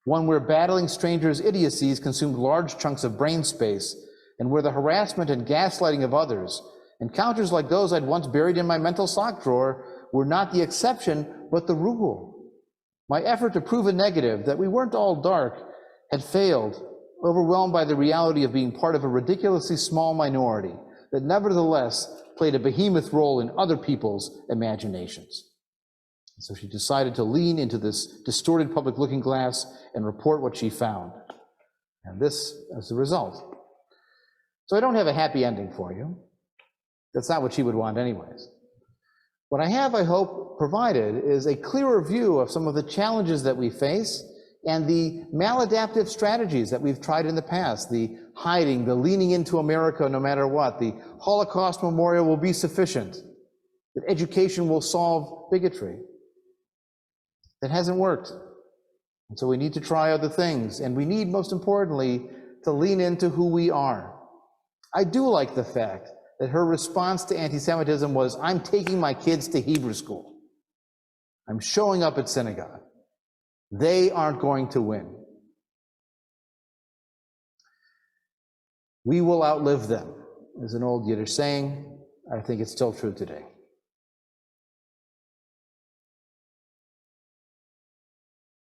one where battling strangers' idiocies consumed large chunks of brain space, and where the harassment and gaslighting of others, encounters like those I'd once buried in my mental sock drawer, were not the exception, but the rule. My effort to prove a negative, that we weren't all dark, had failed, overwhelmed by the reality of being part of a ridiculously small minority that nevertheless played a behemoth role in other people's imaginations. So she decided to lean into this distorted public looking glass and report what she found. And this is the result. So I don't have a happy ending for you. That's not what she would want anyways. What I have, I hope, provided is a clearer view of some of the challenges that we face and the maladaptive strategies that we've tried in the past, the hiding, the leaning into America no matter what, the Holocaust memorial will be sufficient, that education will solve bigotry. That hasn't worked. And so we need to try other things, and we need, most importantly, to lean into who we are. I do like the fact that her response to anti-Semitism was, I'm taking my kids to Hebrew school. I'm showing up at synagogue. They aren't going to win. We will outlive them, is an old Yiddish saying. I think it's still true today.